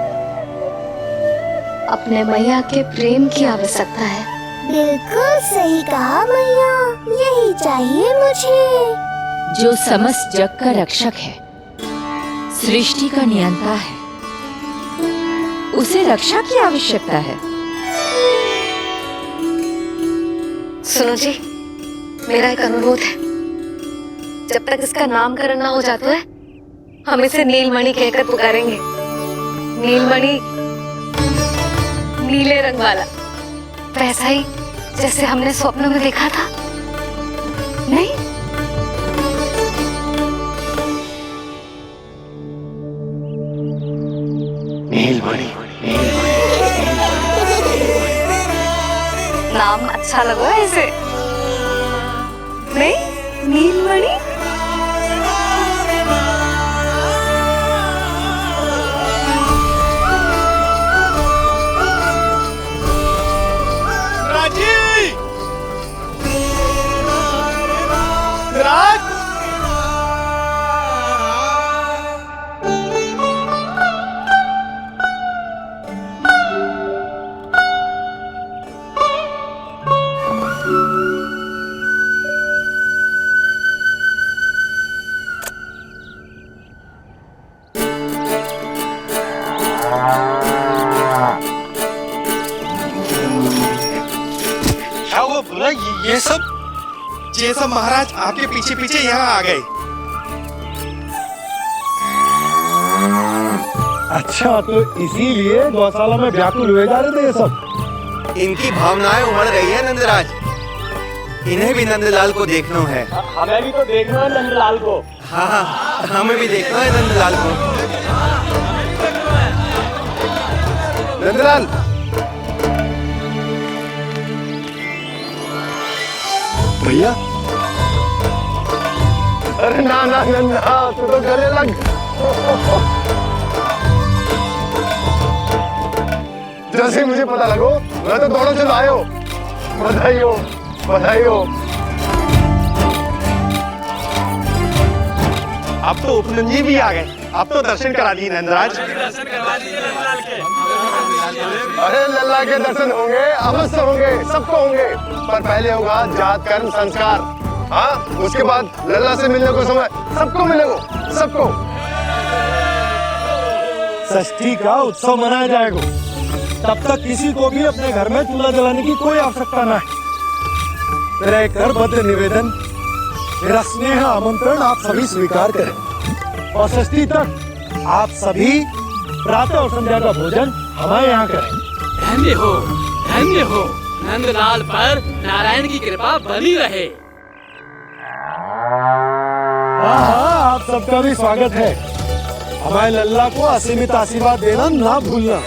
अपने मैया के प्रेम की आवश्यकता है। बिल्कुल सही कहा मैया, यही चाहिए मुझे। जो समस्त जग का रक्षक है, सृष्टि का नियंता है, उसे रक्षा की आवश्यकता है। सुनो जी, मेरा एक अनुरोध है। जब तक इसका नामकरण ना हो जाता है, हम इसे नीलमणि कहकर पुकारेंगे। नीलमणि नीले रंग वाला, वैसा ही जैसे हमने स्वप्न में देखा था। नहीं? नीलमणि। नाम अच्छा लगा इसे? नहीं? नीलमणि। ये सब महाराज आपके पीछे पीछे यहाँ आ गए। अच्छा, तो इसीलिए गौशाला में व्याकुल हुए जा रहे थे ये सब। इनकी भावनाएं उमड़ गई है नंदराज। इन्हें भी नंदलाल को देखना है। हमें भी तो देखना है नंदलाल को। हाँ, हमें भी देखना है नंदलाल को। नंदलाल, भैया। अरे ना ना नंदा, तू तो गले लग। जैसे ही मुझे पता लगो मैं तो दौड़ो चलो आयो। बधाई हो, बधाई हो। अब तो उपनंद जी भी आ गए। अब तो दर्शन करा दिए नंदराज। अरे लल्ला के दर्शन होंगे, अवश्य होंगे, सबको होंगे। पर पहले होगा जात कर्म संस्कार। हाँ, उसके बाद लल्ला से मिलने को समय सबको मिलेगा, सबको। षष्ठी का उत्सव मनाया जाएगा। तब तक किसी को भी अपने घर में चूल्हा जलाने की कोई आवश्यकता ना है। मेरा एक करबद्ध निवेदन, मेरा स्नेह आमंत्रण आप सभी स्वीकार करें और षष्ठी तक आप सभी प्रातः और संध्या का भोजन हमारे यहाँ करें। धन्य हो नंदलाल पर नारायण की कृपा बनी रहे। हाँ, आप सबका भी स्वागत है। हमारे लल्ला को असीमित आशीर्वाद देना ना भूलना।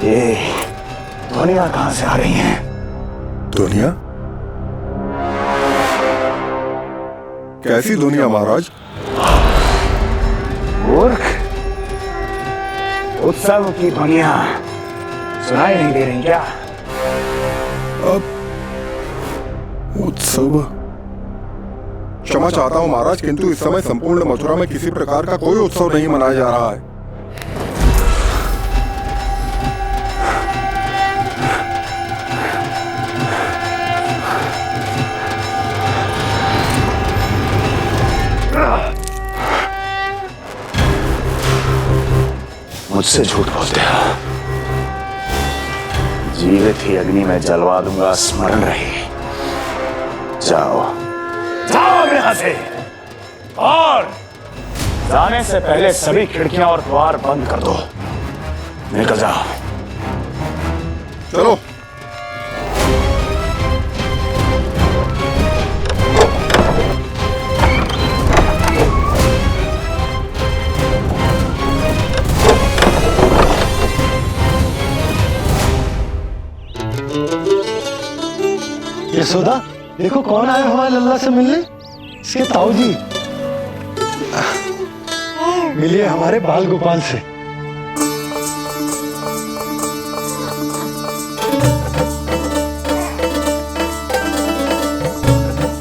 ये ध्वनियां कहां से आ रही हैं? दुनिया? कैसी दुनिया महाराज? मूर्ख, उत्सव की ध्वनियां सुनाई नहीं दे रही क्या? अब उत्सव? क्षमा चाहता हूं महाराज, किंतु इस समय संपूर्ण मथुरा में किसी प्रकार का कोई उत्सव नहीं मनाया जा रहा है। मुझसे झूठ बोलते हो। जीवित ही अग्नि में जलवा दूंगा, स्मरण रहे। जाओ जाओ यहां से, और जाने से पहले सभी खिड़कियां और द्वार बंद कर दो। निकल जाओ। चलो। यशोदा, देखो कौन आया हुआ है लल्ला से मिलने। इसके ताऊ जी। मिलिए हमारे बाल गोपाल से।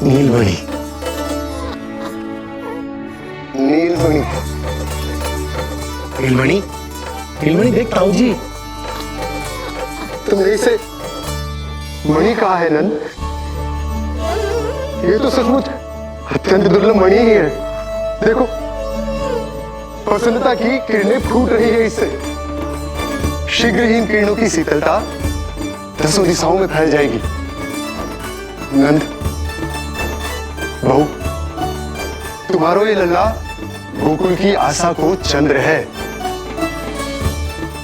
नीलमणि, नीलमणि, नीलमणि, नीलमणि देख ताऊ जी। तुम से मणि कहा है नंद? ये तो सचमुच अत्यंत दुर्लभ मणि ही है। देखो, प्रसन्नता की किरणें फूट रही है इससे। शीघ्र ही इन किरणों की शीतलता दसों दिशाओं में फैल जाएगी। नंद, बहू, तुम्हारो ये लल्ला गोकुल की आशा को चंद्र है।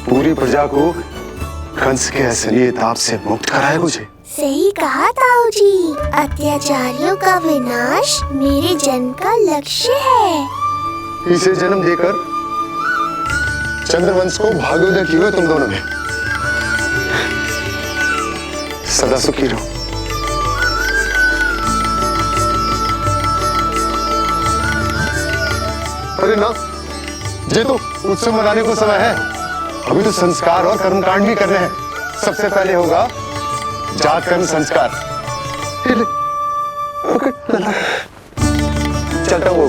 पूरी प्रजा को कंस के असली ताप से मुक्त कराए मुझे। सही कहा ताऊ जी, अत्याचारियों का विनाश मेरे जन्म का लक्ष्य है। इसे जन्म देकर चंद्रवंश को भाग्योदय किए तुम दोनों ने। सदा सुखी रहो। अरे ना, ये तो उत्सव मनाने को समय है। अभी तो संस्कार और कर्मकांड भी करने हैं। सबसे पहले होगा जात कर्म संस्कार। चलता हूँ।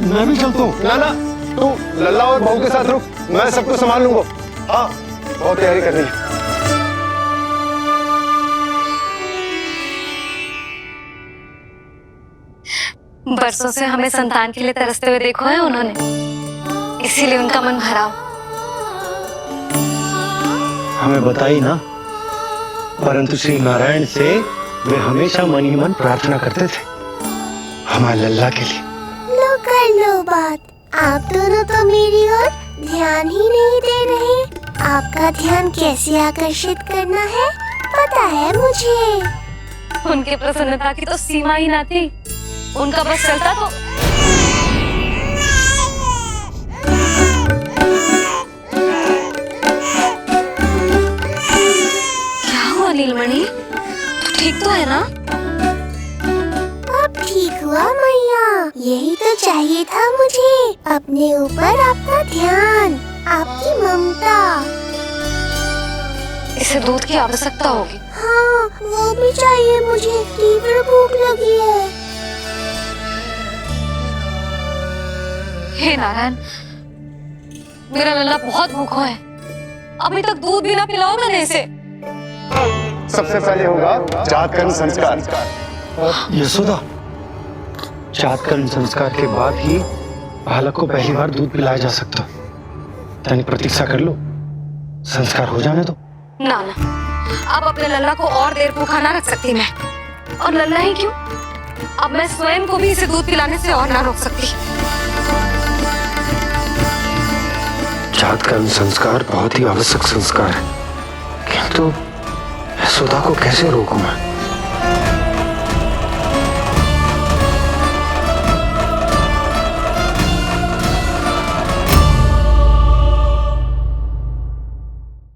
मैं भी चलता हूँ। ना ना, तू लल्ला और बहू के साथ रुक, मैं सबको संभाल लूंगा। हाँ, बहुत तैयारी करनी है। बरसों से हमें संतान के लिए तरसते हुए देखो है उन्होंने, इसीलिए उनका मन भरा हो। हमें बताई ना, परंतु श्री नारायण से वे हमेशा मन ही मन प्रार्थना करते थे हमारे लल्ला के लिए। लो कर लो बात। आप दोनों तो मेरी ओर ध्यान ही नहीं दे रहे। आपका ध्यान कैसे आकर्षित करना है पता है मुझे। उनके प्रसन्नता की तो सीमा ही ना थी। उनका बस चलता तो क्या हुआ नीलमणि, तू ठीक तो है ना? अब ठीक हुआ मैया। यही तो चाहिए था मुझे, अपने ऊपर आपका ध्यान, आपकी ममता। इसे दूध की आवश्यकता होगी। हाँ, वो भी चाहिए मुझे, तीव्र भूख लगी है। हे नारायण, मेरा लल्ला बहुत भूखा है, अभी तक दूध भी ना पिलाओ मैंने इसे। सबसे पहले होगा जातकर्म संस्कार। यशोदा, जातकर्म संस्कार के बाद ही बालक को पहली बार दूध पिलाया जा सकता। तनिक प्रतीक्षा कर लो, संस्कार हो जाने दो। ना ना, अब अपने लल्ला को और देर भूखा ना रख सकती मैं। और लल्ला ही क्यों, अब मैं स्वयं को भी इसे दूध पिलाने से और ना रोक सकती। जातकर्म संस्कार बहुत ही आवश्यक संस्कार है, किंतु यशोदा को कैसे रोकूं मैं?